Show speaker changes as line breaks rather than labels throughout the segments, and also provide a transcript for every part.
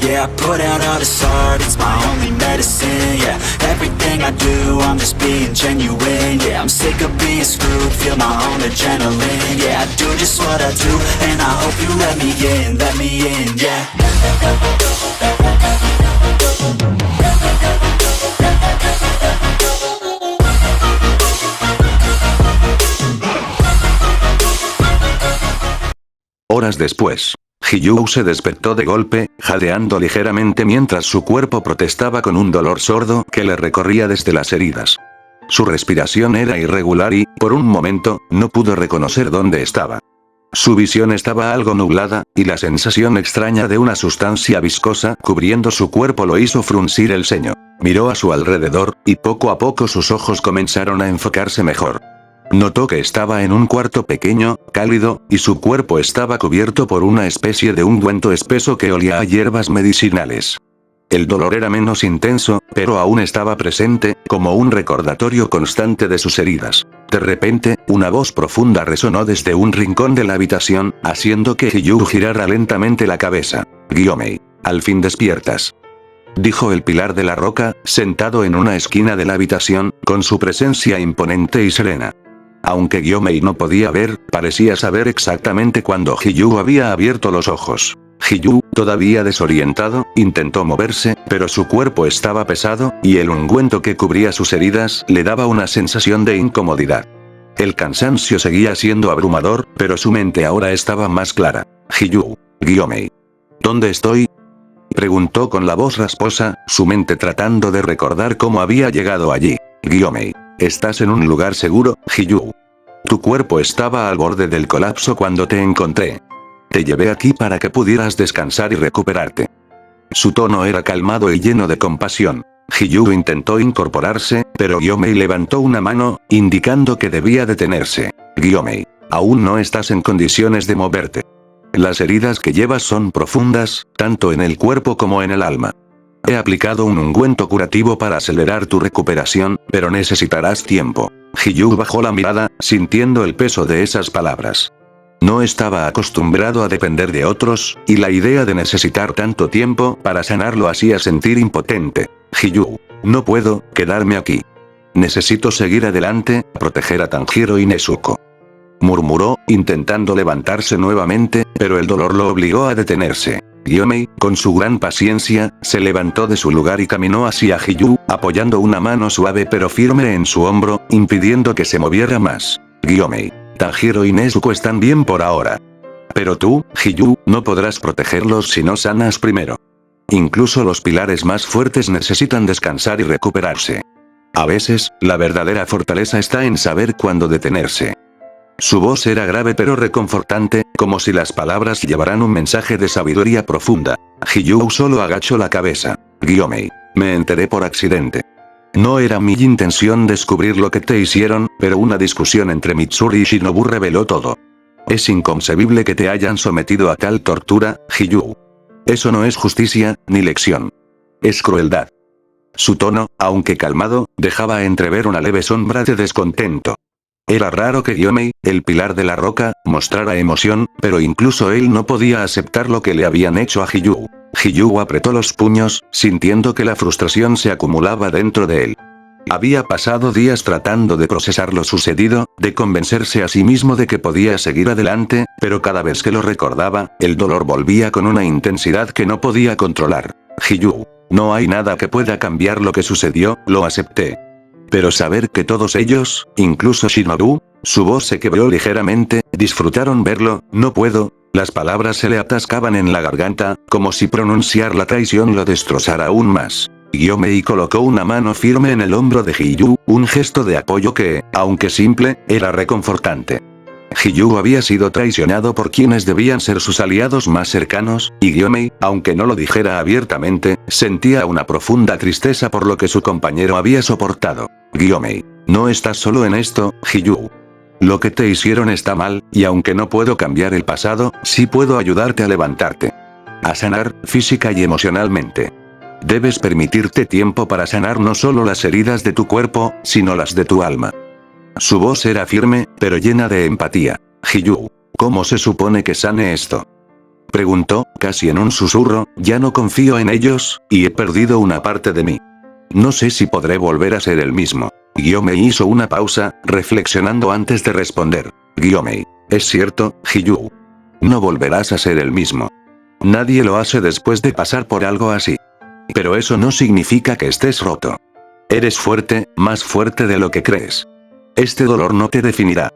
Yeah, I put out all this art, it's my only medicine. Yeah, everything I do, I'm just being genuine. Yeah, I'm sick of being screwed, feel my own adrenaline. Yeah, I do just what I do, and I hope you let me in, yeah.
Horas después, Hiyuu se despertó de golpe, jadeando ligeramente mientras su cuerpo protestaba con un dolor sordo que le recorría desde las heridas. Su respiración era irregular y, por un momento, no pudo reconocer dónde estaba. Su visión estaba algo nublada, y la sensación extraña de una sustancia viscosa cubriendo su cuerpo lo hizo fruncir el ceño. Miró a su alrededor, y poco a poco sus ojos comenzaron a enfocarse mejor. Notó que estaba en un cuarto pequeño, cálido, y su cuerpo estaba cubierto por una especie de ungüento espeso que olía a hierbas medicinales. El dolor era menos intenso, pero aún estaba presente, como un recordatorio constante de sus heridas. De repente, una voz profunda resonó desde un rincón de la habitación, haciendo que Hiyuu girara lentamente la cabeza. «Gyomei, al fin despiertas», dijo el pilar de la roca, sentado en una esquina de la habitación, con su presencia imponente y serena. Aunque Gyomei no podía ver, parecía saber exactamente cuándo Hiyuu había abierto los ojos. Hiyuu, todavía desorientado, intentó moverse, pero su cuerpo estaba pesado, y el ungüento que cubría sus heridas le daba una sensación de incomodidad. El cansancio seguía siendo abrumador, pero su mente ahora estaba más clara. «Hiyuu, Gyomei. ¿Dónde estoy?», preguntó con la voz rasposa, su mente tratando de recordar cómo había llegado allí. «Gyomei. Estás en un lugar seguro, Hiyuu. Tu cuerpo estaba al borde del colapso cuando te encontré. Te llevé aquí para que pudieras descansar y recuperarte». Su tono era calmado y lleno de compasión. Hiyuu intentó incorporarse, pero Gyomei levantó una mano, indicando que debía detenerse. «Gyomei, aún no estás en condiciones de moverte. Las heridas que llevas son profundas, tanto en el cuerpo como en el alma. He aplicado un ungüento curativo para acelerar tu recuperación, pero necesitarás tiempo». Hiyuu bajó la mirada, sintiendo el peso de esas palabras. No estaba acostumbrado a depender de otros, y la idea de necesitar tanto tiempo para sanar lo hacía sentir impotente. «Hiyuu, no puedo quedarme aquí. Necesito seguir adelante, proteger a Tanjiro y Nezuko», murmuró, intentando levantarse nuevamente, pero el dolor lo obligó a detenerse. Gyomei, con su gran paciencia, se levantó de su lugar y caminó hacia Hiyuu, apoyando una mano suave pero firme en su hombro, impidiendo que se moviera más. «Gyomei, Tanjiro y Nezuko están bien por ahora. Pero tú, Hiyuu, no podrás protegerlos si no sanas primero. Incluso los pilares más fuertes necesitan descansar y recuperarse. A veces, la verdadera fortaleza está en saber cuándo detenerse». Su voz era grave pero reconfortante, como si las palabras llevaran un mensaje de sabiduría profunda. Hiyuu solo agachó la cabeza. «Gyomei, me enteré por accidente. No era mi intención descubrir lo que te hicieron, pero una discusión entre Mitsuri y Shinobu reveló todo. Es inconcebible que te hayan sometido a tal tortura, Hiyuu. Eso no es justicia, ni lección. Es crueldad». Su tono, aunque calmado, dejaba entrever una leve sombra de descontento. Era raro que Gyomei, el pilar de la roca, mostrara emoción, pero incluso él no podía aceptar lo que le habían hecho a Hiyuu. Hiyuu apretó los puños, sintiendo que la frustración se acumulaba dentro de él. Había pasado días tratando de procesar lo sucedido, de convencerse a sí mismo de que podía seguir adelante, pero cada vez que lo recordaba, el dolor volvía con una intensidad que no podía controlar. «Hiyuu, no hay nada que pueda cambiar lo que sucedió, lo acepté. Pero saber que todos ellos, incluso Shinobu», su voz se quebró ligeramente, «disfrutaron verlo, no puedo». Las palabras se le atascaban en la garganta, como si pronunciar la traición lo destrozara aún más. Gyomei colocó una mano firme en el hombro de Hiyuu, un gesto de apoyo que, aunque simple, era reconfortante. Hiyuu había sido traicionado por quienes debían ser sus aliados más cercanos, y Gyomei, aunque no lo dijera abiertamente, sentía una profunda tristeza por lo que su compañero había soportado. «Gyomei, no estás solo en esto, Hiyuu. Lo que te hicieron está mal, y aunque no puedo cambiar el pasado, sí puedo ayudarte a levantarte. A sanar, física y emocionalmente. Debes permitirte tiempo para sanar no solo las heridas de tu cuerpo, sino las de tu alma». Su voz era firme, pero llena de empatía. «Hiyuu, ¿cómo se supone que sane esto? Preguntó, casi en un susurro, ya no confío en ellos, y he perdido una parte de mí. No sé si podré volver a ser el mismo. Gyomei hizo una pausa, reflexionando antes de responder. Gyomei. Es cierto, Hiyuu. No volverás a ser el mismo. Nadie lo hace después de pasar por algo así. Pero eso no significa que estés roto. Eres fuerte, más fuerte de lo que crees. Este dolor no te definirá.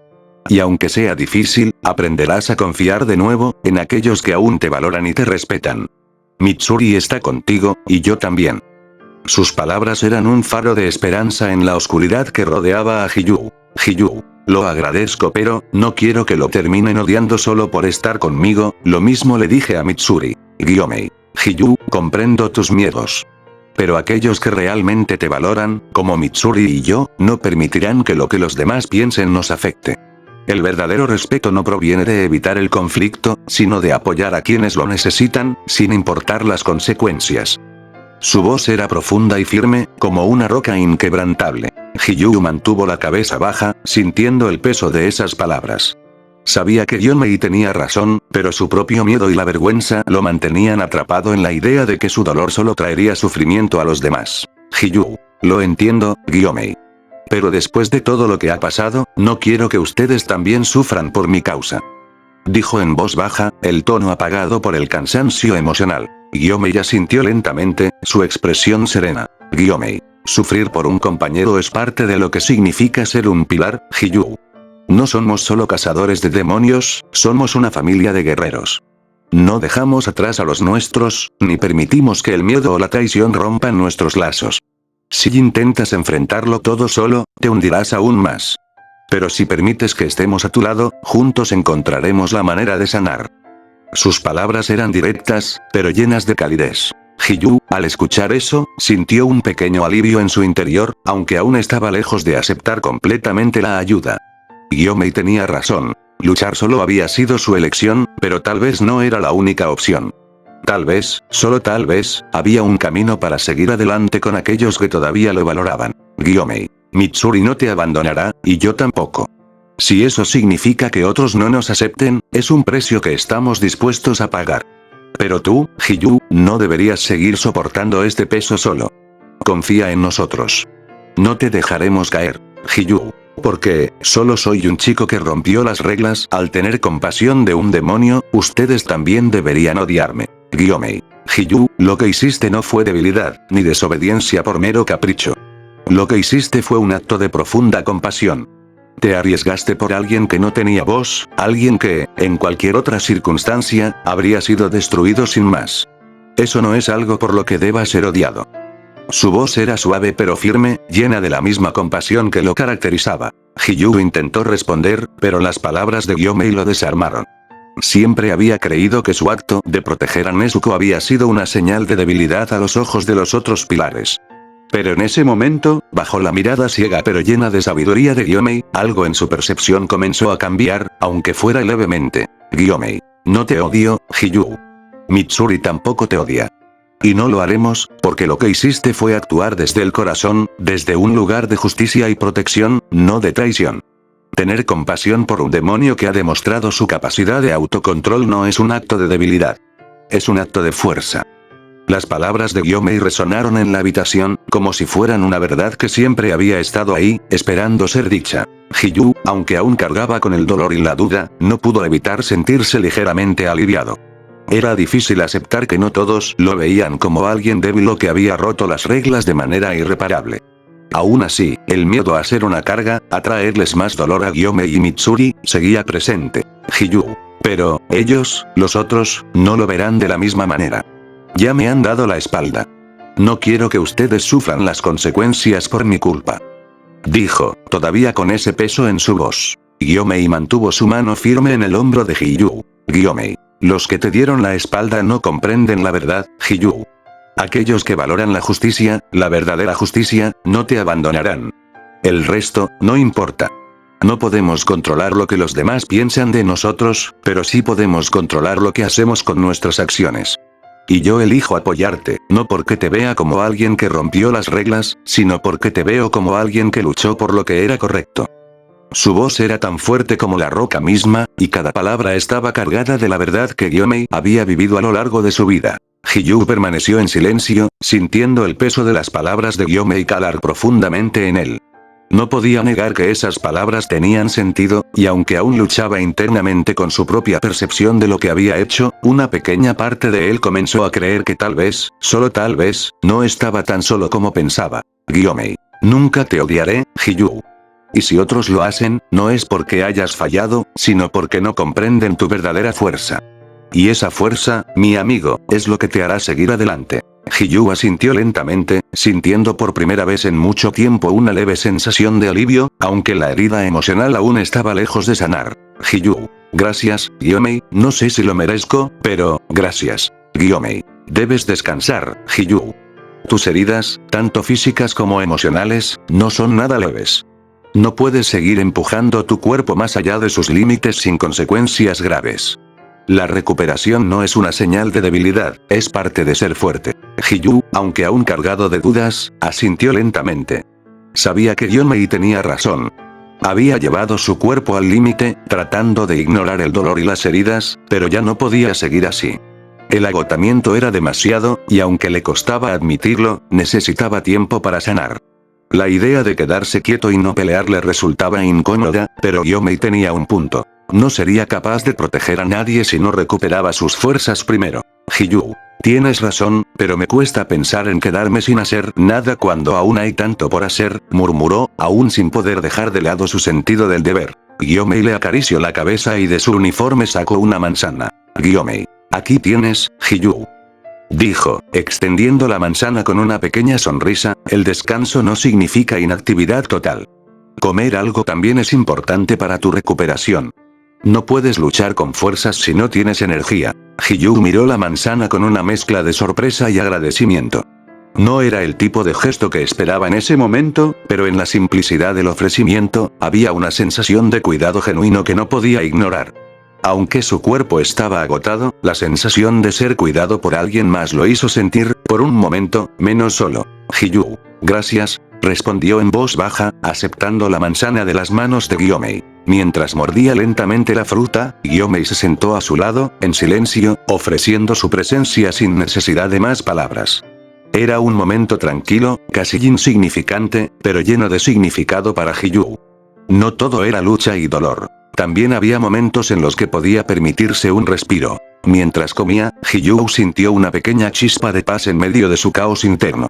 Y aunque sea difícil, aprenderás a confiar de nuevo en aquellos que aún te valoran y te respetan. Mitsuri está contigo, y yo también. Sus palabras eran un faro de esperanza en la oscuridad que rodeaba a Hiyuu. Hiyuu, lo agradezco, pero no quiero que lo terminen odiando solo por estar conmigo. Lo mismo le dije a Mitsuri. Gyomei. Hiyuu, comprendo tus miedos. Pero aquellos que realmente te valoran, como Mitsuri y yo, no permitirán que lo que los demás piensen nos afecte. El verdadero respeto no proviene de evitar el conflicto, sino de apoyar a quienes lo necesitan, sin importar las consecuencias. Su voz era profunda y firme, como una roca inquebrantable. Hiyuu mantuvo la cabeza baja, sintiendo el peso de esas palabras. Sabía que Gyomei tenía razón, pero su propio miedo y la vergüenza lo mantenían atrapado en la idea de que su dolor solo traería sufrimiento a los demás. Hiyuu. Lo entiendo, Gyomei. Pero después de todo lo que ha pasado, no quiero que ustedes también sufran por mi causa. Dijo en voz baja, el tono apagado por el cansancio emocional. Gyomei asintió lentamente, su expresión serena. Gyomei. Sufrir por un compañero es parte de lo que significa ser un pilar, Hiyuu. No somos solo cazadores de demonios, somos una familia de guerreros. No dejamos atrás a los nuestros, ni permitimos que el miedo o la traición rompan nuestros lazos. Si intentas enfrentarlo todo solo, te hundirás aún más. Pero si permites que estemos a tu lado, juntos encontraremos la manera de sanar. Sus palabras eran directas, pero llenas de calidez. Hiyuu, al escuchar eso, sintió un pequeño alivio en su interior, aunque aún estaba lejos de aceptar completamente la ayuda. Gyomei tenía razón. Luchar solo había sido su elección, pero tal vez no era la única opción. Tal vez, solo tal vez, había un camino para seguir adelante con aquellos que todavía lo valoraban. Gyomei. Mitsuri no te abandonará, y yo tampoco. Si eso significa que otros no nos acepten, es un precio que estamos dispuestos a pagar. Pero tú, Hiyuu, no deberías seguir soportando este peso solo. Confía en nosotros. No te dejaremos caer, Hiyuu. Porque, solo soy un chico que rompió las reglas al tener compasión de un demonio, ustedes también deberían odiarme. Gyomei. Hiyuu, lo que hiciste no fue debilidad, ni desobediencia por mero capricho. Lo que hiciste fue un acto de profunda compasión. Te arriesgaste por alguien que no tenía voz, alguien que, en cualquier otra circunstancia, habría sido destruido sin más. Eso no es algo por lo que deba ser odiado. Su voz era suave pero firme, llena de la misma compasión que lo caracterizaba. Hiyuu intentó responder, pero las palabras de Gyomei lo desarmaron. Siempre había creído que su acto de proteger a Nezuko había sido una señal de debilidad a los ojos de los otros pilares. Pero en ese momento, bajo la mirada ciega pero llena de sabiduría de Gyomei, algo en su percepción comenzó a cambiar, aunque fuera levemente. Gyomei. No te odio, Hiyuu. Mitsuri tampoco te odia. Y no lo haremos, porque lo que hiciste fue actuar desde el corazón, desde un lugar de justicia y protección, no de traición. Tener compasión por un demonio que ha demostrado su capacidad de autocontrol no es un acto de debilidad. Es un acto de fuerza. Las palabras de Gyomei resonaron en la habitación, como si fueran una verdad que siempre había estado ahí, esperando ser dicha. Hiyuu, aunque aún cargaba con el dolor y la duda, no pudo evitar sentirse ligeramente aliviado. Era difícil aceptar que no todos lo veían como alguien débil o que había roto las reglas de manera irreparable. Aún así, el miedo a ser una carga, a traerles más dolor a Gyomei y Mitsuri, seguía presente. Hiyuu. Pero, ellos, los otros, no lo verán de la misma manera. Ya me han dado la espalda. No quiero que ustedes sufran las consecuencias por mi culpa. Dijo, todavía con ese peso en su voz. Gyomei mantuvo su mano firme en el hombro de Hiyuu. Gyomei. Los que te dieron la espalda no comprenden la verdad, Hiyuu. Aquellos que valoran la justicia, la verdadera justicia, no te abandonarán. El resto, no importa. No podemos controlar lo que los demás piensan de nosotros, pero sí podemos controlar lo que hacemos con nuestras acciones. Y yo elijo apoyarte, no porque te vea como alguien que rompió las reglas, sino porque te veo como alguien que luchó por lo que era correcto. Su voz era tan fuerte como la roca misma, y cada palabra estaba cargada de la verdad que Gyomei había vivido a lo largo de su vida. Hiyuu permaneció en silencio, sintiendo el peso de las palabras de Gyomei calar profundamente en él. No podía negar que esas palabras tenían sentido, y aunque aún luchaba internamente con su propia percepción de lo que había hecho, una pequeña parte de él comenzó a creer que tal vez, solo tal vez, no estaba tan solo como pensaba. Gyomei. Nunca te odiaré, Hiyuu. Y si otros lo hacen, no es porque hayas fallado, sino porque no comprenden tu verdadera fuerza. Y esa fuerza, mi amigo, es lo que te hará seguir adelante. Hiyuu asintió lentamente, sintiendo por primera vez en mucho tiempo una leve sensación de alivio, aunque la herida emocional aún estaba lejos de sanar. Hiyuu. Gracias, Gyomei, no sé si lo merezco, pero, gracias. Gyomei. Debes descansar, Hiyuu. Tus heridas, tanto físicas como emocionales, no son nada leves. No puedes seguir empujando tu cuerpo más allá de sus límites sin consecuencias graves. La recuperación no es una señal de debilidad, es parte de ser fuerte. Hiyuu, aunque aún cargado de dudas, asintió lentamente. Sabía que Gyomei tenía razón. Había llevado su cuerpo al límite, tratando de ignorar el dolor y las heridas, pero ya no podía seguir así. El agotamiento era demasiado, y aunque le costaba admitirlo, necesitaba tiempo para sanar. La idea de quedarse quieto y no pelear le resultaba incómoda, pero Gyomei tenía un punto. No sería capaz de proteger a nadie si no recuperaba sus fuerzas primero. Hiyuu. Tienes razón, pero me cuesta pensar en quedarme sin hacer nada cuando aún hay tanto por hacer, murmuró, aún sin poder dejar de lado su sentido del deber. Gyomei le acarició la cabeza y de su uniforme sacó una manzana. Gyomei. Aquí tienes, Hiyuu. Dijo, extendiendo la manzana con una pequeña sonrisa, el descanso no significa inactividad total. Comer algo también es importante para tu recuperación. No puedes luchar con fuerzas si no tienes energía. Hiyuu miró la manzana con una mezcla de sorpresa y agradecimiento. No era el tipo de gesto que esperaba en ese momento, pero en la simplicidad del ofrecimiento, había una sensación de cuidado genuino que no podía ignorar. Aunque su cuerpo estaba agotado, la sensación de ser cuidado por alguien más lo hizo sentir, por un momento, menos solo. Hiyuu. Gracias, respondió en voz baja, aceptando la manzana de las manos de Gyomei. Mientras mordía lentamente la fruta, Gyomei se sentó a su lado, en silencio, ofreciendo su presencia sin necesidad de más palabras. Era un momento tranquilo, casi insignificante, pero lleno de significado para Hiyuu. No todo era lucha y dolor. También había momentos en los que podía permitirse un respiro. Mientras comía, Hiyuu sintió una pequeña chispa de paz en medio de su caos interno.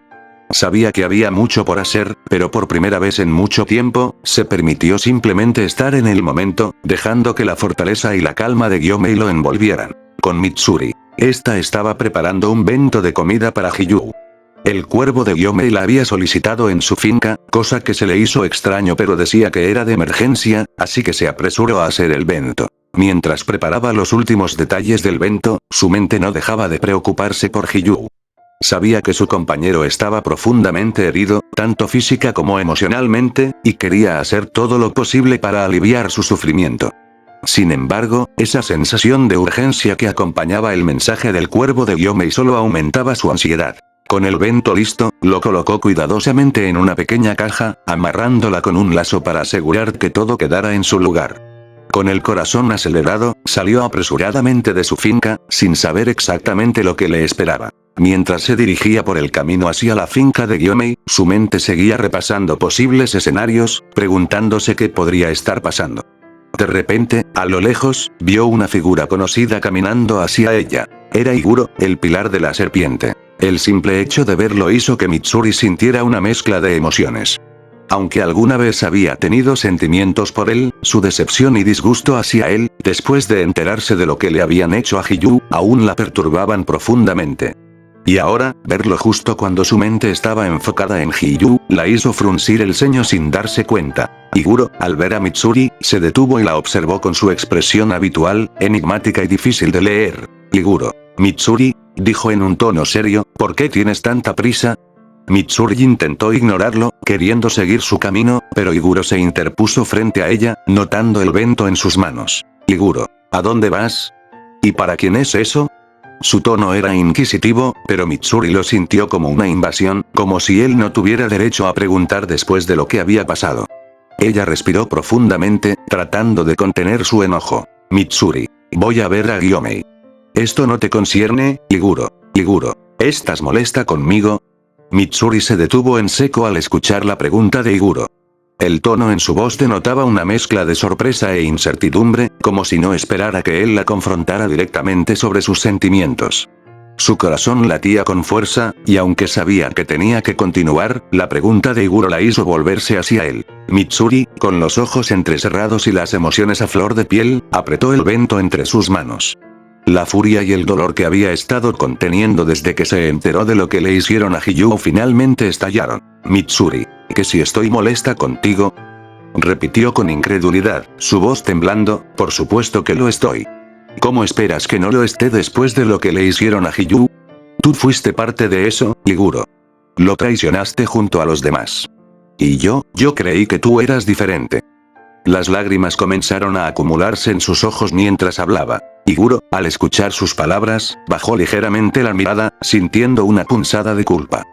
Sabía que había mucho por hacer, pero por primera vez en mucho tiempo, se permitió simplemente estar en el momento, dejando que la fortaleza y la calma de Gyomei lo envolvieran. Con Mitsuri. Esta estaba preparando un bento de comida para Hiyuu. El cuervo de Gyomei la había solicitado en su finca, cosa que se le hizo extraño pero decía que era de emergencia, así que se apresuró a hacer el bento. Mientras preparaba los últimos detalles del bento, su mente no dejaba de preocuparse por Hiyuu. Sabía que su compañero estaba profundamente herido, tanto física como emocionalmente, y quería hacer todo lo posible para aliviar su sufrimiento. Sin embargo, esa sensación de urgencia que acompañaba el mensaje del cuervo de Gyomei solo aumentaba su ansiedad. Con el bento listo, lo colocó cuidadosamente en una pequeña caja, amarrándola con un lazo para asegurar que todo quedara en su lugar. Con el corazón acelerado, salió apresuradamente de su finca, sin saber exactamente lo que le esperaba. Mientras se dirigía por el camino hacia la finca de Gyomei, su mente seguía repasando posibles escenarios, preguntándose qué podría estar pasando. De repente, a lo lejos, vio una figura conocida caminando hacia ella. Era Iguro, el pilar de la serpiente. El simple hecho de verlo hizo que Mitsuri sintiera una mezcla de emociones. Aunque alguna vez había tenido sentimientos por él, su decepción y disgusto hacia él, después de enterarse de lo que le habían hecho a Hiyuu, aún la perturbaban profundamente. Y ahora, verlo justo cuando su mente estaba enfocada en Hiyuu, la hizo fruncir el ceño sin darse cuenta. Iguro, al ver a Mitsuri, se detuvo y la observó con su expresión habitual, enigmática y difícil de leer. Iguro. Mitsuri, dijo en un tono serio, ¿por qué tienes tanta prisa? Mitsuri intentó ignorarlo, queriendo seguir su camino, pero Iguro se interpuso frente a ella, notando el bento en sus manos. Iguro, ¿a dónde vas? ¿Y para quién es eso? Su tono era inquisitivo, pero Mitsuri lo sintió como una invasión, como si él no tuviera derecho a preguntar después de lo que había pasado. Ella respiró profundamente, tratando de contener su enojo. Mitsuri. Voy a ver a Gyomei. Esto no te concierne, Iguro. Iguro. ¿Estás molesta conmigo? Mitsuri se detuvo en seco al escuchar la pregunta de Iguro. El tono en su voz denotaba una mezcla de sorpresa e incertidumbre, como si no esperara que él la confrontara directamente sobre sus sentimientos. Su corazón latía con fuerza, y aunque sabía que tenía que continuar, la pregunta de Iguro la hizo volverse hacia él. Mitsuri, con los ojos entrecerrados y las emociones a flor de piel, apretó el vento entre sus manos. La furia y el dolor que había estado conteniendo desde que se enteró de lo que le hicieron a Hiyuo finalmente estallaron. Mitsuri, ¿que si estoy molesta contigo? Repitió con incredulidad, su voz temblando, por supuesto que lo estoy. ¿Cómo esperas que no lo esté después de lo que le hicieron a Hiyuo? Tú fuiste parte de eso, Iguro. Lo traicionaste junto a los demás. Y yo creí que tú eras diferente. Las lágrimas comenzaron a acumularse en sus ojos mientras hablaba. Iguro, al escuchar sus palabras, bajó ligeramente la mirada, sintiendo una punzada de culpa.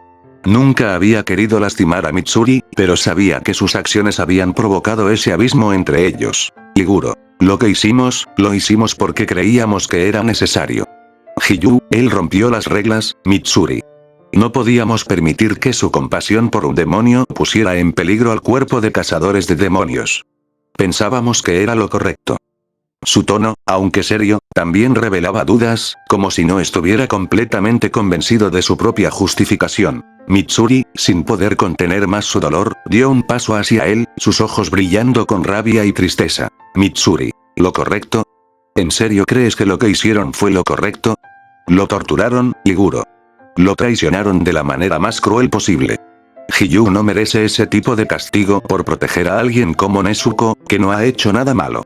Nunca había querido lastimar a Mitsuri, pero sabía que sus acciones habían provocado ese abismo entre ellos. Iguro, lo que hicimos, lo hicimos porque creíamos que era necesario. Hiyuo, él rompió las reglas, Mitsuri. No podíamos permitir que su compasión por un demonio pusiera en peligro al cuerpo de cazadores de demonios. Pensábamos que era lo correcto. Su tono, aunque serio, también revelaba dudas, como si no estuviera completamente convencido de su propia justificación. Mitsuri, sin poder contener más su dolor, dio un paso hacia él, sus ojos brillando con rabia y tristeza. Mitsuri, ¿lo correcto? ¿En serio crees que lo que hicieron fue lo correcto? Lo torturaron, Iguro. Lo traicionaron de la manera más cruel posible. Hiyuo no merece ese tipo de castigo por proteger a alguien como Nezuko, que no ha hecho nada malo.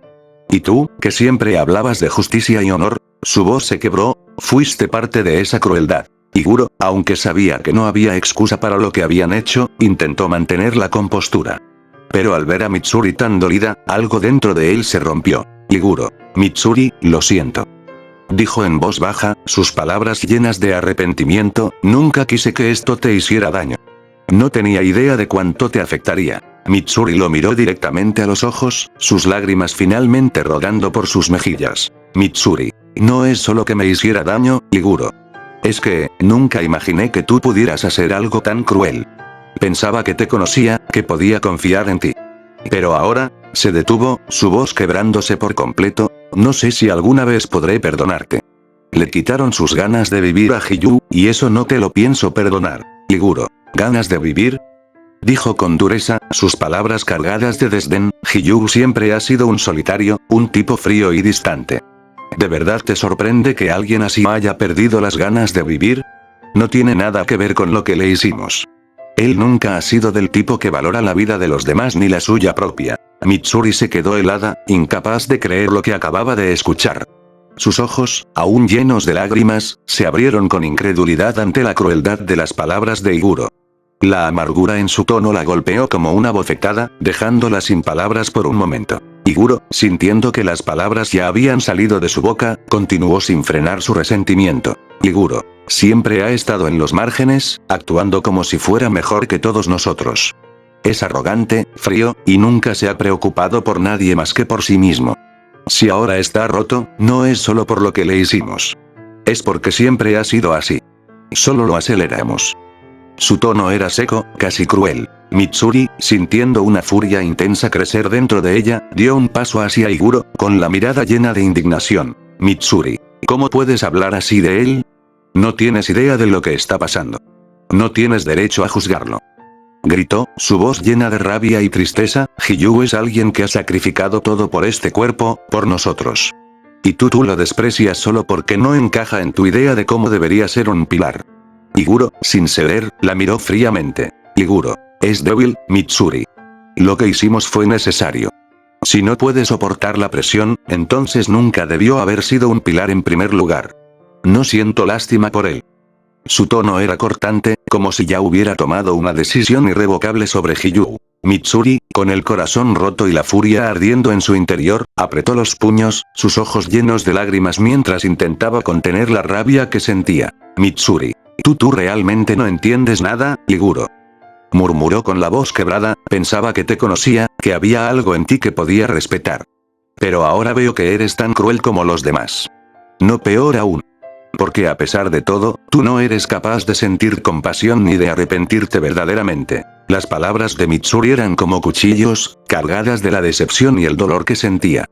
Y tú, que siempre hablabas de justicia y honor, su voz se quebró, fuiste parte de esa crueldad. Iguro, aunque sabía que no había excusa para lo que habían hecho, intentó mantener la compostura. Pero al ver a Mitsuri tan dolida, algo dentro de él se rompió. Iguro, Mitsuri, lo siento. Dijo en voz baja, sus palabras llenas de arrepentimiento, nunca quise que esto te hiciera daño. No tenía idea de cuánto te afectaría. Mitsuri lo miró directamente a los ojos, sus lágrimas finalmente rodando por sus mejillas. Mitsuri, no es solo que me hiciera daño, Iguro. Es que, nunca imaginé que tú pudieras hacer algo tan cruel. Pensaba que te conocía, que podía confiar en ti. Pero ahora, se detuvo, su voz quebrándose por completo, no sé si alguna vez podré perdonarte. Le quitaron sus ganas de vivir a Hiyuo, y eso no te lo pienso perdonar. Iguro, ¿ganas de vivir? Dijo con dureza, sus palabras cargadas de desdén. Hiyuo siempre ha sido un solitario, un tipo frío y distante. ¿De verdad te sorprende que alguien así haya perdido las ganas de vivir? No tiene nada que ver con lo que le hicimos. Él nunca ha sido del tipo que valora la vida de los demás ni la suya propia. Mitsuri se quedó helada, incapaz de creer lo que acababa de escuchar. Sus ojos, aún llenos de lágrimas, se abrieron con incredulidad ante la crueldad de las palabras de Iguro. La amargura en su tono la golpeó como una bofetada, dejándola sin palabras por un momento. Iguro, sintiendo que las palabras ya habían salido de su boca, continuó sin frenar su resentimiento. Iguro, siempre ha estado en los márgenes, actuando como si fuera mejor que todos nosotros. Es arrogante, frío, y nunca se ha preocupado por nadie más que por sí mismo. Si ahora está roto, no es solo por lo que le hicimos. Es porque siempre ha sido así. Solo lo aceleramos. Su tono era seco, casi cruel. Mitsuri, sintiendo una furia intensa crecer dentro de ella, dio un paso hacia Iguro, con la mirada llena de indignación. Mitsuri, ¿cómo puedes hablar así de él? No tienes idea de lo que está pasando. No tienes derecho a juzgarlo. Gritó, su voz llena de rabia y tristeza. Hiyuo es alguien que ha sacrificado todo por este cuerpo, por nosotros. Y tú lo desprecias solo porque no encaja en tu idea de cómo debería ser un pilar. Iguro, sin ceder, la miró fríamente. Iguro, es débil, Mitsuri. Lo que hicimos fue necesario. Si no puede soportar la presión, entonces nunca debió haber sido un pilar en primer lugar. No siento lástima por él. Su tono era cortante, como si ya hubiera tomado una decisión irrevocable sobre Hiyuo. Mitsuri, con el corazón roto y la furia ardiendo en su interior, apretó los puños, sus ojos llenos de lágrimas mientras intentaba contener la rabia que sentía. Mitsuri, tú realmente no entiendes nada, Iguro. murmuró con la voz quebrada, pensaba que te conocía, que había algo en ti que podía respetar. Pero ahora veo que eres tan cruel como los demás. No, peor aún. Porque a pesar de todo, tú no eres capaz de sentir compasión ni de arrepentirte verdaderamente. Las palabras de Mitsuri eran como cuchillos, cargadas de la decepción y el dolor que sentía.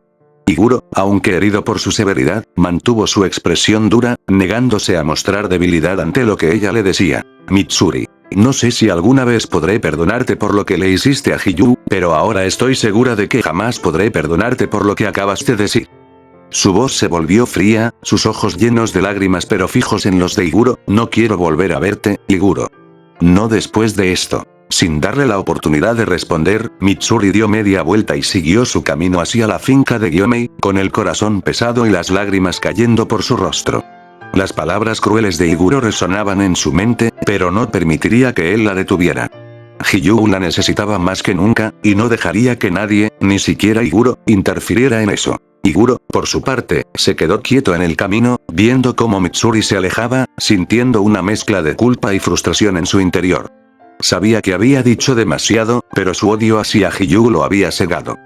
Higuro, aunque herido por su severidad, mantuvo su expresión dura, negándose a mostrar debilidad ante lo que ella le decía. Mitsuri, no sé si alguna vez podré perdonarte por lo que le hiciste a Hiyuu, pero ahora estoy segura de que jamás podré perdonarte por lo que acabas de decir. Su voz se volvió fría, sus ojos llenos de lágrimas pero fijos en los de Higuro. No quiero volver a verte, Higuro. No después de esto. Sin darle la oportunidad de responder, Mitsuri dio media vuelta y siguió su camino hacia la finca de Gyomei, con el corazón pesado y las lágrimas cayendo por su rostro. Las palabras crueles de Higuro resonaban en su mente, pero no permitiría que él la detuviera. Hiyuu la necesitaba más que nunca, y no dejaría que nadie, ni siquiera Higuro, interfiriera en eso. Higuro, por su parte, se quedó quieto en el camino, viendo cómo Mitsuri se alejaba, sintiendo una mezcla de culpa y frustración en su interior. Sabía que había dicho demasiado, pero su odio hacia Hiyuu lo había cegado.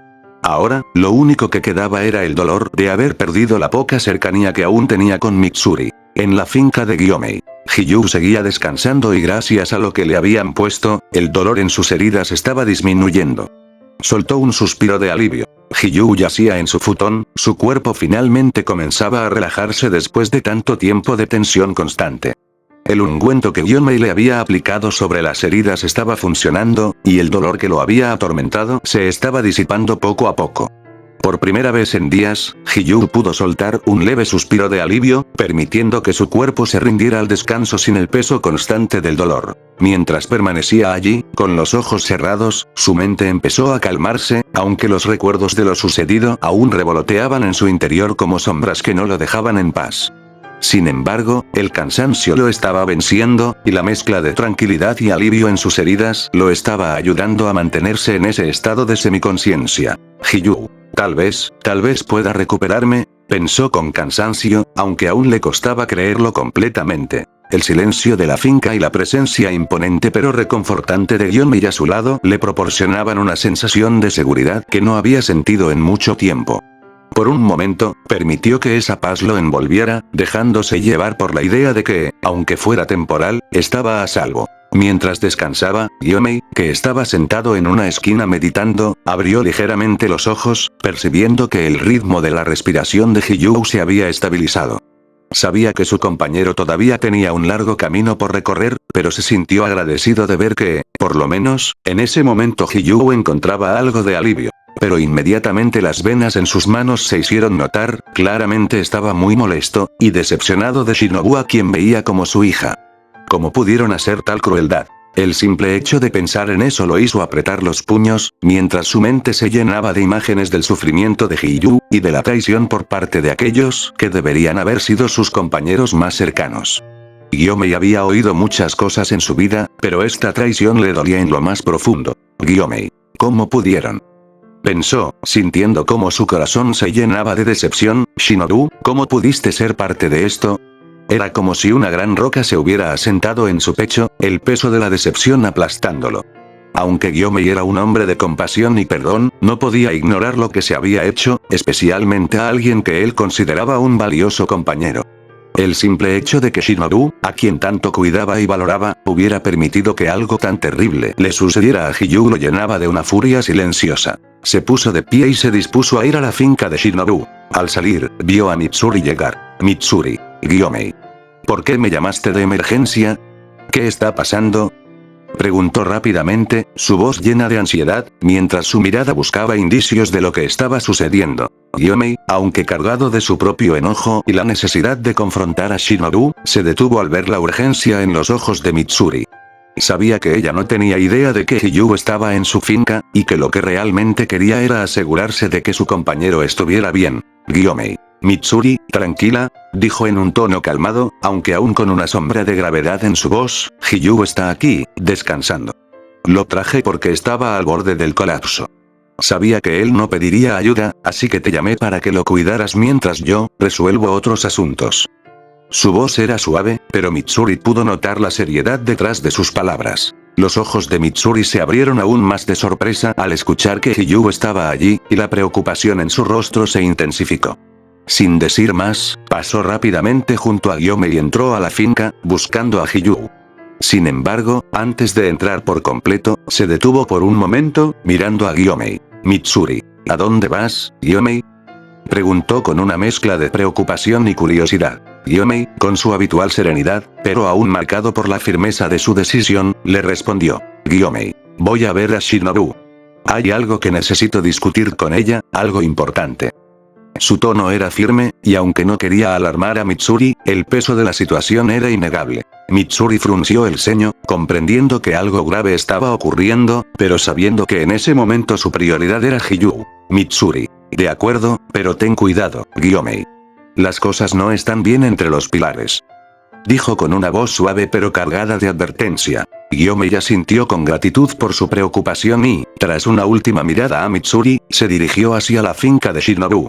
Ahora, lo único que quedaba era el dolor de haber perdido la poca cercanía que aún tenía con Mitsuri. En la finca de Gyomei, Hiyuu seguía descansando y gracias a lo que le habían puesto, el dolor en sus heridas estaba disminuyendo. Soltó un suspiro de alivio. Hiyuu yacía en su futón, su cuerpo finalmente comenzaba a relajarse después de tanto tiempo de tensión constante. El ungüento que Gyomei le había aplicado sobre las heridas estaba funcionando, y el dolor que lo había atormentado se estaba disipando poco a poco. Por primera vez en días, Hiyuu pudo soltar un leve suspiro de alivio, permitiendo que su cuerpo se rindiera al descanso sin el peso constante del dolor. Mientras permanecía allí, con los ojos cerrados, su mente empezó a calmarse, aunque los recuerdos de lo sucedido aún revoloteaban en su interior como sombras que no lo dejaban en paz. Sin embargo, el cansancio lo estaba venciendo, y la mezcla de tranquilidad y alivio en sus heridas lo estaba ayudando a mantenerse en ese estado de semiconciencia. Hiyuu. Tal vez pueda recuperarme, pensó con cansancio, aunque aún le costaba creerlo completamente. El silencio de la finca y la presencia imponente pero reconfortante de Gyomei a su lado le proporcionaban una sensación de seguridad que no había sentido en mucho tiempo. Por un momento, permitió que esa paz lo envolviera, dejándose llevar por la idea de que, aunque fuera temporal, estaba a salvo. Mientras descansaba, Gyomei, que estaba sentado en una esquina meditando, abrió ligeramente los ojos, percibiendo que el ritmo de la respiración de Hiyuu se había estabilizado. Sabía que su compañero todavía tenía un largo camino por recorrer, pero se sintió agradecido de ver que, por lo menos, en ese momento Hiyuu encontraba algo de alivio. Pero inmediatamente las venas en sus manos se hicieron notar, claramente estaba muy molesto, y decepcionado de Shinobu a quien veía como su hija. ¿Cómo pudieron hacer tal crueldad? El simple hecho de pensar en eso lo hizo apretar los puños, mientras su mente se llenaba de imágenes del sufrimiento de Hiyuu, y de la traición por parte de aquellos que deberían haber sido sus compañeros más cercanos. Gyomei había oído muchas cosas en su vida, pero esta traición le dolía en lo más profundo. Gyomei. ¿Cómo pudieron? Pensó, sintiendo cómo su corazón se llenaba de decepción. Shinobu, ¿cómo pudiste ser parte de esto? Era como si una gran roca se hubiera asentado en su pecho, el peso de la decepción aplastándolo. Aunque Gyomei era un hombre de compasión y perdón, no podía ignorar lo que se había hecho, especialmente a alguien que él consideraba un valioso compañero. El simple hecho de que Shinobu, a quien tanto cuidaba y valoraba, hubiera permitido que algo tan terrible le sucediera a Hiyuu lo llenaba de una furia silenciosa. Se puso de pie y se dispuso a ir a la finca de Shinobu. Al salir, vio a Mitsuri llegar. Mitsuri. Gyomei. ¿Por qué me llamaste de emergencia? ¿Qué está pasando? Preguntó rápidamente, su voz llena de ansiedad, mientras su mirada buscaba indicios de lo que estaba sucediendo. Gyomei, aunque cargado de su propio enojo y la necesidad de confrontar a Shinobu, se detuvo al ver la urgencia en los ojos de Mitsuri. Sabía que ella no tenía idea de que Hiyuu estaba en su finca, y que lo que realmente quería era asegurarse de que su compañero estuviera bien. Gyomei. Mitsuri, tranquila, dijo en un tono calmado, aunque aún con una sombra de gravedad en su voz, Hiyuu está aquí, descansando. Lo traje porque estaba al borde del colapso. Sabía que él no pediría ayuda, así que te llamé para que lo cuidaras mientras yo resuelvo otros asuntos. Su voz era suave, pero Mitsuri pudo notar la seriedad detrás de sus palabras. Los ojos de Mitsuri se abrieron aún más de sorpresa al escuchar que Hiyuu estaba allí, y la preocupación en su rostro se intensificó. Sin decir más, pasó rápidamente junto a Gyomei y entró a la finca, buscando a Hiyuu. Sin embargo, antes de entrar por completo, se detuvo por un momento, mirando a Gyomei. «Mitsuri, ¿a dónde vas, Gyomei?», preguntó con una mezcla de preocupación y curiosidad. Gyomei, con su habitual serenidad, pero aún marcado por la firmeza de su decisión, le respondió. «Gyomei, voy a ver a Shinobu. Hay algo que necesito discutir con ella, algo importante». Su tono era firme, y aunque no quería alarmar a Mitsuri, el peso de la situación era innegable. Mitsuri frunció el ceño, comprendiendo que algo grave estaba ocurriendo, pero sabiendo que en ese momento su prioridad era Hiyuu. Mitsuri. De acuerdo, pero ten cuidado, Gyomei. Las cosas no están bien entre los pilares. Dijo con una voz suave pero cargada de advertencia. Gyomei asintió con gratitud por su preocupación y, tras una última mirada a Mitsuri, se dirigió hacia la finca de Shinobu.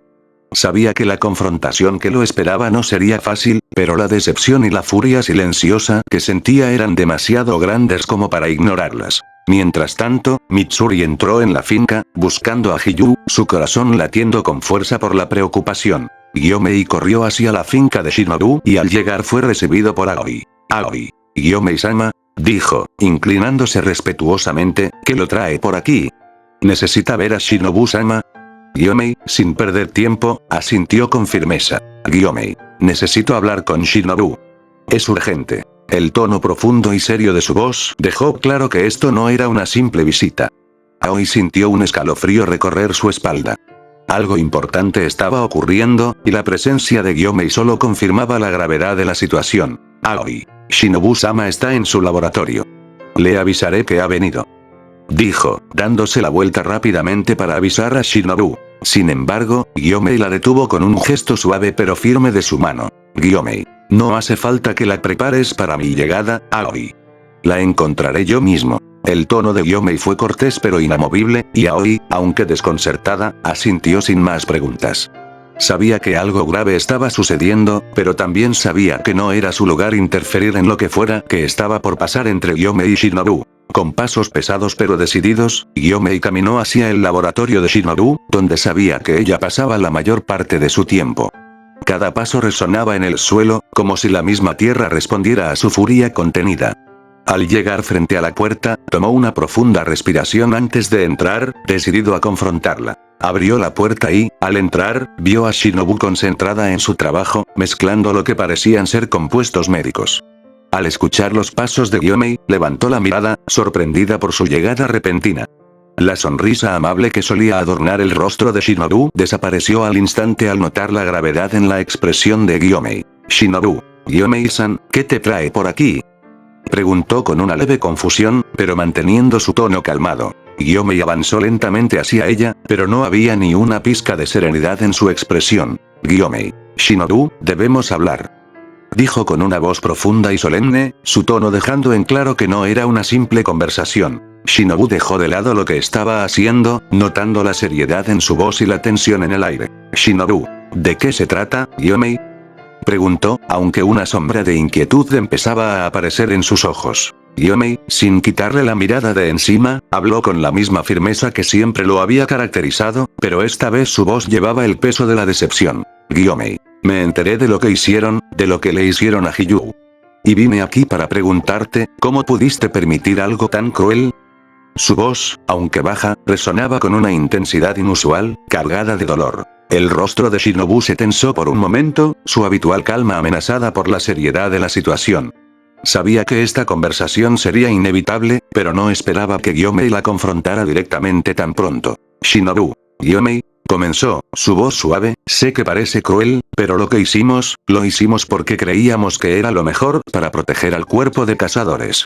Sabía que la confrontación que lo esperaba no sería fácil, pero la decepción y la furia silenciosa que sentía eran demasiado grandes como para ignorarlas. Mientras tanto, Mitsuri entró en la finca, buscando a Hiyuu, su corazón latiendo con fuerza por la preocupación. Gyomei corrió hacia la finca de Shinobu y al llegar fue recibido por Aoi. «Aoi. Gyomei-sama», dijo, inclinándose respetuosamente, «¿qué lo trae por aquí? ¿Necesita ver a Shinobu-sama?». Gyomei, sin perder tiempo, asintió con firmeza. «Gyomei, necesito hablar con Shinobu. Es urgente». El tono profundo y serio de su voz dejó claro que esto no era una simple visita. Aoi sintió un escalofrío recorrer su espalda. Algo importante estaba ocurriendo, y la presencia de Gyomei solo confirmaba la gravedad de la situación. «Aoi, Shinobu-sama está en su laboratorio. Le avisaré que ha venido», dijo, dándose la vuelta rápidamente para avisar a Shinobu. Sin embargo, Gyomei la detuvo con un gesto suave pero firme de su mano. «Gyomei, no hace falta que la prepares para mi llegada, Aoi. La encontraré yo mismo». El tono de Gyomei fue cortés pero inamovible, y Aoi, aunque desconcertada, asintió sin más preguntas. Sabía que algo grave estaba sucediendo, pero también sabía que no era su lugar interferir en lo que fuera que estaba por pasar entre Gyomei y Shinobu. Con pasos pesados pero decididos, Gyomei caminó hacia el laboratorio de Shinobu, donde sabía que ella pasaba la mayor parte de su tiempo. Cada paso resonaba en el suelo, como si la misma tierra respondiera a su furia contenida. Al llegar frente a la puerta, tomó una profunda respiración antes de entrar, decidido a confrontarla. Abrió la puerta y, al entrar, vio a Shinobu concentrada en su trabajo, mezclando lo que parecían ser compuestos médicos. Al escuchar los pasos de Gyomei, levantó la mirada, sorprendida por su llegada repentina. La sonrisa amable que solía adornar el rostro de Shinobu desapareció al instante al notar la gravedad en la expresión de Gyomei. «Shinobu, Gyomei-san, ¿qué te trae por aquí?», preguntó con una leve confusión, pero manteniendo su tono calmado. Gyomei avanzó lentamente hacia ella, pero no había ni una pizca de serenidad en su expresión. «Gyomei, Shinobu, debemos hablar», dijo con una voz profunda y solemne, su tono dejando en claro que no era una simple conversación. Shinobu dejó de lado lo que estaba haciendo, notando la seriedad en su voz y la tensión en el aire. «Shinobu, ¿de qué se trata, Gyomei?», preguntó, aunque una sombra de inquietud empezaba a aparecer en sus ojos. Gyomei, sin quitarle la mirada de encima, habló con la misma firmeza que siempre lo había caracterizado, pero esta vez su voz llevaba el peso de la decepción. «Gyomei, me enteré de lo que hicieron, de lo que le hicieron a Hiyuu. Y vine aquí para preguntarte, ¿cómo pudiste permitir algo tan cruel?». Su voz, aunque baja, resonaba con una intensidad inusual, cargada de dolor. El rostro de Shinobu se tensó por un momento, su habitual calma amenazada por la seriedad de la situación. Sabía que esta conversación sería inevitable, pero no esperaba que Gyomei la confrontara directamente tan pronto. «Shinobu, Gyomei», comenzó, su voz suave, «sé que parece cruel, pero lo que hicimos, lo hicimos porque creíamos que era lo mejor para proteger al cuerpo de cazadores.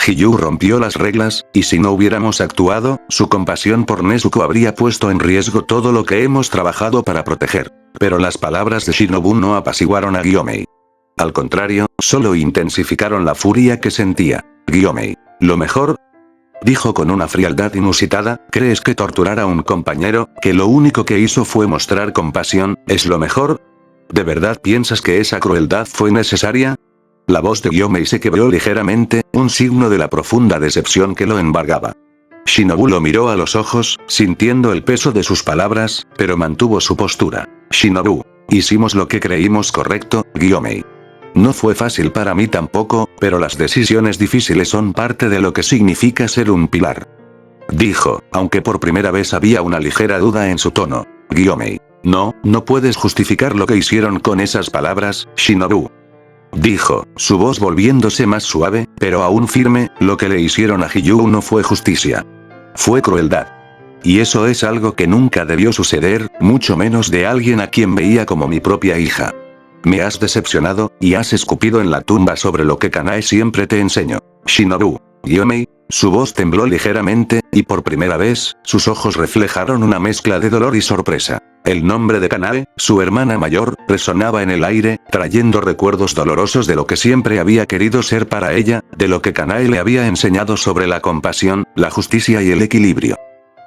Hiyuu rompió las reglas, y si no hubiéramos actuado, su compasión por Nezuko habría puesto en riesgo todo lo que hemos trabajado para proteger». Pero las palabras de Shinobu no apaciguaron a Gyomei. Al contrario, solo intensificaron la furia que sentía. «Gyomei, ¿lo mejor?», dijo con una frialdad inusitada, «¿crees que torturar a un compañero, que lo único que hizo fue mostrar compasión, es lo mejor? ¿De verdad piensas que esa crueldad fue necesaria?». La voz de Gyomei se quebró ligeramente, un signo de la profunda decepción que lo embargaba. Shinobu lo miró a los ojos, sintiendo el peso de sus palabras, pero mantuvo su postura. Shinobu. Hicimos lo que creímos correcto, Gyomei. No fue fácil para mí tampoco, pero las decisiones difíciles son parte de lo que significa ser un pilar. Dijo, aunque por primera vez había una ligera duda en su tono. Gyomei. No puedes justificar lo que hicieron con esas palabras, Shinobu. Dijo, su voz volviéndose más suave, pero aún firme, lo que le hicieron a Hiyuu no fue justicia. Fue crueldad. Y eso es algo que nunca debió suceder, mucho menos de alguien a quien veía como mi propia hija. Me has decepcionado, y has escupido en la tumba sobre lo que Kanae siempre te enseñó. Shinobu. Gyomei. Su voz tembló ligeramente, y por primera vez, sus ojos reflejaron una mezcla de dolor y sorpresa. El nombre de Kanae, su hermana mayor, resonaba en el aire, trayendo recuerdos dolorosos de lo que siempre había querido ser para ella, de lo que Kanae le había enseñado sobre la compasión, la justicia y el equilibrio.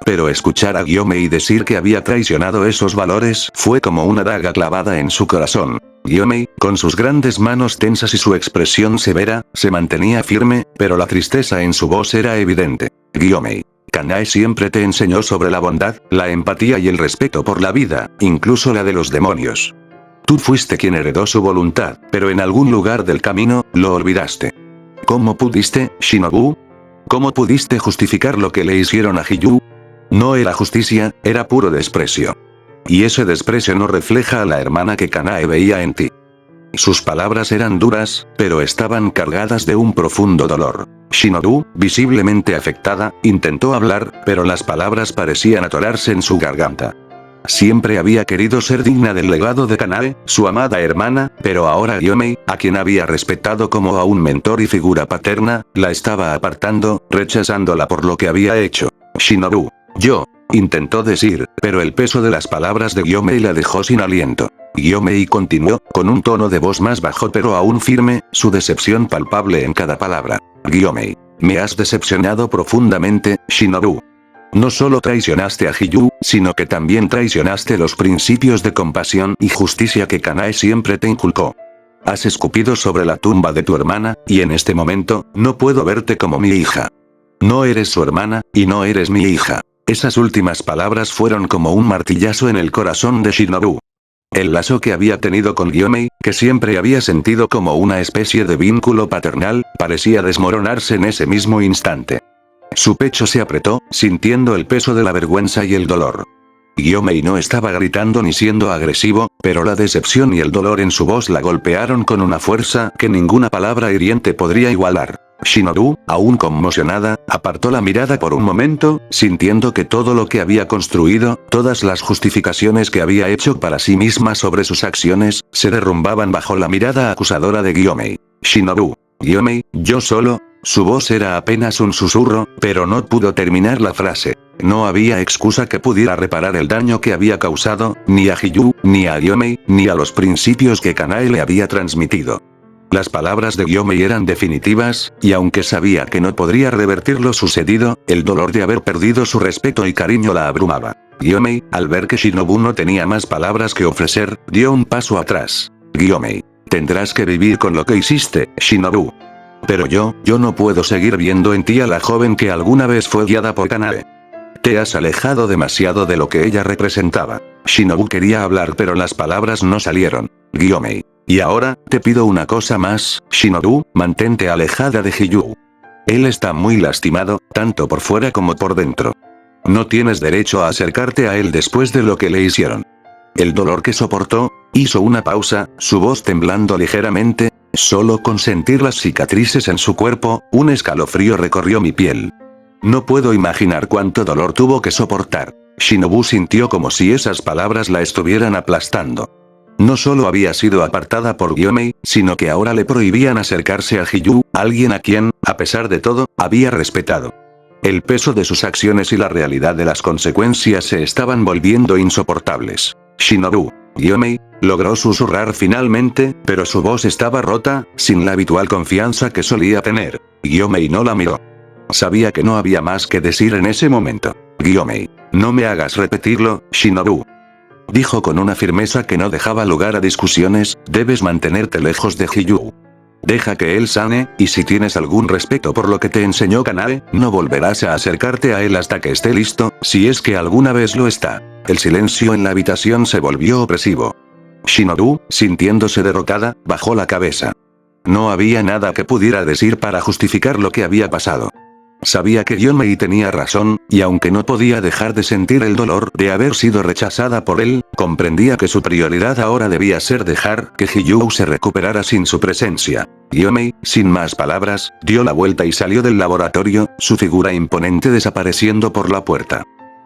Pero escuchar a Gyomei decir que había traicionado esos valores fue como una daga clavada en su corazón. Gyomei, con sus grandes manos tensas y su expresión severa, se mantenía firme, pero la tristeza en su voz era evidente. Gyomei. Kanae siempre te enseñó sobre la bondad, la empatía y el respeto por la vida, incluso la de los demonios. Tú fuiste quien heredó su voluntad, pero en algún lugar del camino, lo olvidaste. ¿Cómo pudiste, Shinobu? ¿Cómo pudiste justificar lo que le hicieron a Hiyuu? No era justicia, era puro desprecio. Y ese desprecio no refleja a la hermana que Kanae veía en ti. Sus palabras eran duras, pero estaban cargadas de un profundo dolor. Shinobu, visiblemente afectada, intentó hablar, pero las palabras parecían atorarse en su garganta. Siempre había querido ser digna del legado de Kanae, su amada hermana, pero ahora Gyomei, a quien había respetado como a un mentor y figura paterna, la estaba apartando, rechazándola por lo que había hecho. Shinobu. Intentó decir, pero el peso de las palabras de Gyomei la dejó sin aliento. Gyomei continuó, con un tono de voz más bajo pero aún firme, su decepción palpable en cada palabra. Gyomei. Me has decepcionado profundamente, Shinobu. No solo traicionaste a Hiyuu, sino que también traicionaste los principios de compasión y justicia que Kanae siempre te inculcó. Has escupido sobre la tumba de tu hermana, y en este momento, no puedo verte como mi hija. No eres su hermana, y no eres mi hija. Esas últimas palabras fueron como un martillazo en el corazón de Shinobu. El lazo que había tenido con Gyomei, que siempre había sentido como una especie de vínculo paternal, parecía desmoronarse en ese mismo instante. Su pecho se apretó, sintiendo el peso de la vergüenza y el dolor. Gyomei no estaba gritando ni siendo agresivo, pero la decepción y el dolor en su voz la golpearon con una fuerza que ninguna palabra hiriente podría igualar. Shinobu, aún conmocionada, apartó la mirada por un momento, sintiendo que todo lo que había construido, todas las justificaciones que había hecho para sí misma sobre sus acciones, se derrumbaban bajo la mirada acusadora de Gyomei. Shinobu. Gyomei, yo solo. Su voz era apenas un susurro, pero no pudo terminar la frase. No había excusa que pudiera reparar el daño que había causado, ni a Hiyuu, ni a Gyomei, ni a los principios que Kanae le había transmitido. Las palabras de Gyomei eran definitivas, y aunque sabía que no podría revertir lo sucedido, el dolor de haber perdido su respeto y cariño la abrumaba. Gyomei, al ver que Shinobu no tenía más palabras que ofrecer, dio un paso atrás. Gyomei. Tendrás que vivir con lo que hiciste, Shinobu. Pero yo no puedo seguir viendo en ti a la joven que alguna vez fue guiada por Kanae. Te has alejado demasiado de lo que ella representaba. Shinobu quería hablar pero las palabras no salieron. Gyomei. Y ahora, te pido una cosa más, Shinobu, mantente alejada de Hiyuu. Él está muy lastimado, tanto por fuera como por dentro. No tienes derecho a acercarte a él después de lo que le hicieron. El dolor que soportó, hizo una pausa, su voz temblando ligeramente, solo con sentir las cicatrices en su cuerpo, un escalofrío recorrió mi piel. No puedo imaginar cuánto dolor tuvo que soportar. Shinobu sintió como si esas palabras la estuvieran aplastando. No solo había sido apartada por Gyomei, sino que ahora le prohibían acercarse a Hiyuu, alguien a quien, a pesar de todo, había respetado. El peso de sus acciones y la realidad de las consecuencias se estaban volviendo insoportables. Shinobu. Gyomei, logró susurrar finalmente, pero su voz estaba rota, sin la habitual confianza que solía tener. Gyomei no la miró. Sabía que no había más que decir en ese momento. Gyomei. No me hagas repetirlo, Shinobu. Dijo con una firmeza que no dejaba lugar a discusiones, debes mantenerte lejos de Hiyuu. Deja que él sane, y si tienes algún respeto por lo que te enseñó Kanae, no volverás a acercarte a él hasta que esté listo, si es que alguna vez lo está. El silencio en la habitación se volvió opresivo. Shinobu, sintiéndose derrotada, bajó la cabeza. No había nada que pudiera decir para justificar lo que había pasado. Sabía que Yomei tenía razón, y aunque no podía dejar de sentir el dolor de haber sido rechazada por él, comprendía que su prioridad ahora debía ser dejar que Hiyuu se recuperara sin su presencia. Yomei, sin más palabras, dio la vuelta y salió del laboratorio, su figura imponente desapareciendo por la puerta.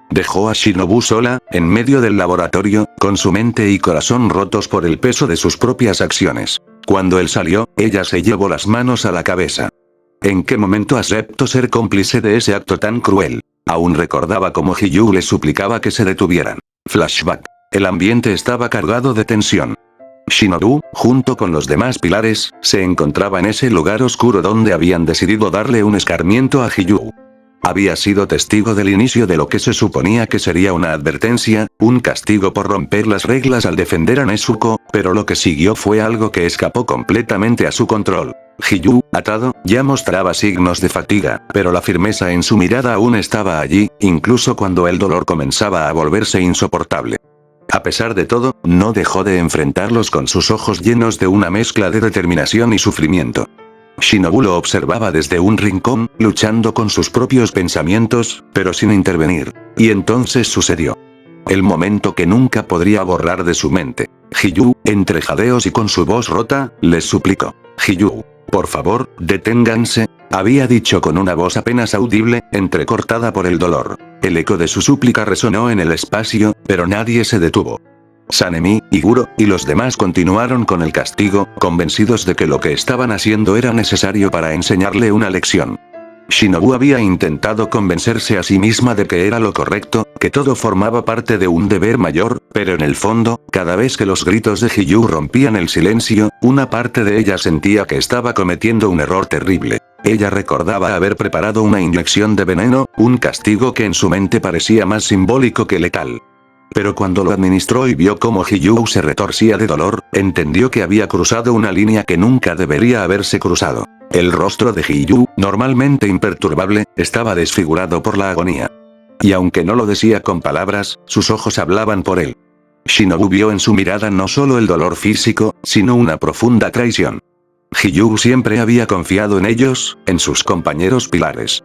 Dejó a Shinobu sola, en medio del laboratorio, con su mente y corazón rotos por el peso de sus propias acciones. Cuando él salió, ella se llevó las manos a la cabeza. ¿En qué momento aceptó ser cómplice de ese acto tan cruel? Aún recordaba cómo Hiyuu le suplicaba que se detuvieran. Flashback. El ambiente estaba cargado de tensión. Shinobu, junto con los demás pilares, se encontraba en ese lugar oscuro donde habían decidido darle un escarmiento a Hiyuu. Había sido testigo del inicio de lo que se suponía que sería una advertencia, un castigo por romper las reglas al defender a Nezuko, pero lo que siguió fue algo que escapó completamente a su control. Hiyuu, atado, ya mostraba signos de fatiga, pero la firmeza en su mirada aún estaba allí, incluso cuando el dolor comenzaba a volverse insoportable. A pesar de todo, no dejó de enfrentarlos con sus ojos llenos de una mezcla de determinación y sufrimiento. Shinobu lo observaba desde un rincón, luchando con sus propios pensamientos, pero sin intervenir. Y entonces sucedió. El momento que nunca podría borrar de su mente. Hiyuu, entre jadeos y con su voz rota, les suplicó. Hiyuu, por favor, deténganse, había dicho con una voz apenas audible, entrecortada por el dolor. El eco de su súplica resonó en el espacio, pero nadie se detuvo. Sanemi, Iguro, y los demás continuaron con el castigo, convencidos de que lo que estaban haciendo era necesario para enseñarle una lección. Shinobu había intentado convencerse a sí misma de que era lo correcto, que todo formaba parte de un deber mayor, pero en el fondo, cada vez que los gritos de Hiyuu rompían el silencio, una parte de ella sentía que estaba cometiendo un error terrible. Ella recordaba haber preparado una inyección de veneno, un castigo que en su mente parecía más simbólico que letal. Pero cuando lo administró y vio cómo Hiyuu se retorcía de dolor, entendió que había cruzado una línea que nunca debería haberse cruzado. El rostro de Hiyuu, normalmente imperturbable, estaba desfigurado por la agonía. Y aunque no lo decía con palabras, sus ojos hablaban por él. Shinobu vio en su mirada no solo el dolor físico, sino una profunda traición. Hiyuu siempre había confiado en ellos, en sus compañeros pilares.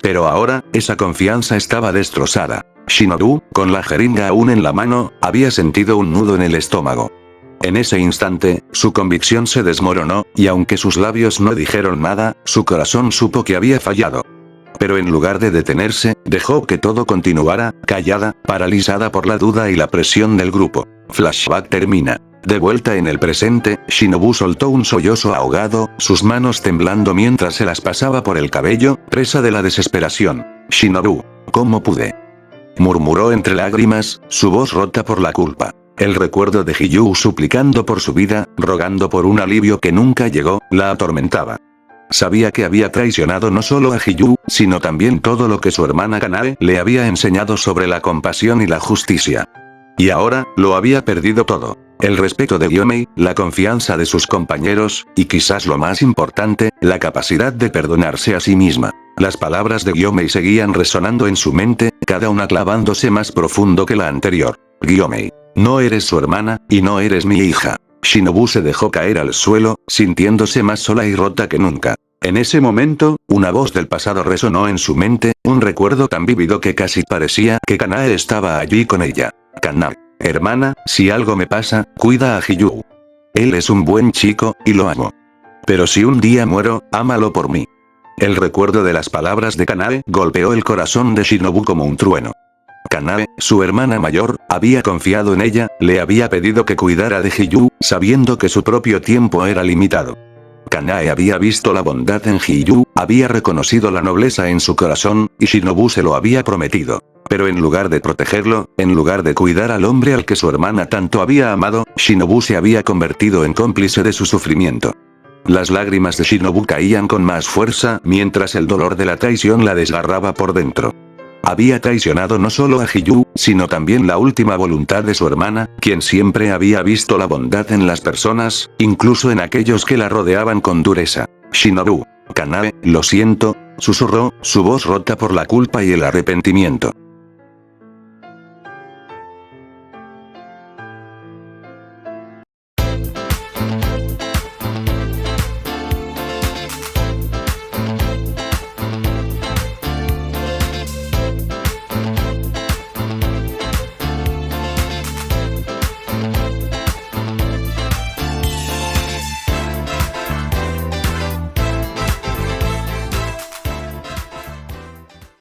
Pero ahora, esa confianza estaba destrozada. Shinobu, con la jeringa aún en la mano, había sentido un nudo en el estómago. En ese instante, su convicción se desmoronó, y aunque sus labios no dijeron nada, su corazón supo que había fallado. Pero en lugar de detenerse, dejó que todo continuara, callada, paralizada por la duda y la presión del grupo. Flashback termina. De vuelta en el presente, Shinobu soltó un sollozo ahogado, sus manos temblando mientras se las pasaba por el cabello, presa de la desesperación. Shinobu, ¿cómo pude? Murmuró entre lágrimas, su voz rota por la culpa. El recuerdo de Hiyuu suplicando por su vida, rogando por un alivio que nunca llegó, la atormentaba. Sabía que había traicionado no solo a Hiyuu, sino también todo lo que su hermana Kanae le había enseñado sobre la compasión y la justicia. Y ahora, lo había perdido todo. El respeto de Yomei, la confianza de sus compañeros, y quizás lo más importante, la capacidad de perdonarse a sí misma. Las palabras de Yomei seguían resonando en su mente, cada una clavándose más profundo que la anterior. Yomei, no eres su hermana, y no eres mi hija. Shinobu se dejó caer al suelo, sintiéndose más sola y rota que nunca. En ese momento, una voz del pasado resonó en su mente, un recuerdo tan vívido que casi parecía que Kanae estaba allí con ella. Kanae, hermana, si algo me pasa, cuida a Hiyuu. Él es un buen chico, y lo amo. Pero si un día muero, ámalo por mí. El recuerdo de las palabras de Kanae golpeó el corazón de Shinobu como un trueno. Kanae, su hermana mayor, había confiado en ella, le había pedido que cuidara de Hiyuu, sabiendo que su propio tiempo era limitado. Kanae había visto la bondad en Hiyuu, había reconocido la nobleza en su corazón, y Shinobu se lo había prometido. Pero en lugar de protegerlo, en lugar de cuidar al hombre al que su hermana tanto había amado, Shinobu se había convertido en cómplice de su sufrimiento. Las lágrimas de Shinobu caían con más fuerza, mientras el dolor de la traición la desgarraba por dentro. Había traicionado no solo a Hiyuu, sino también la última voluntad de su hermana, quien siempre había visto la bondad en las personas, incluso en aquellos que la rodeaban con dureza. Shinobu Kanae, lo siento, susurró, su voz rota por la culpa y el arrepentimiento.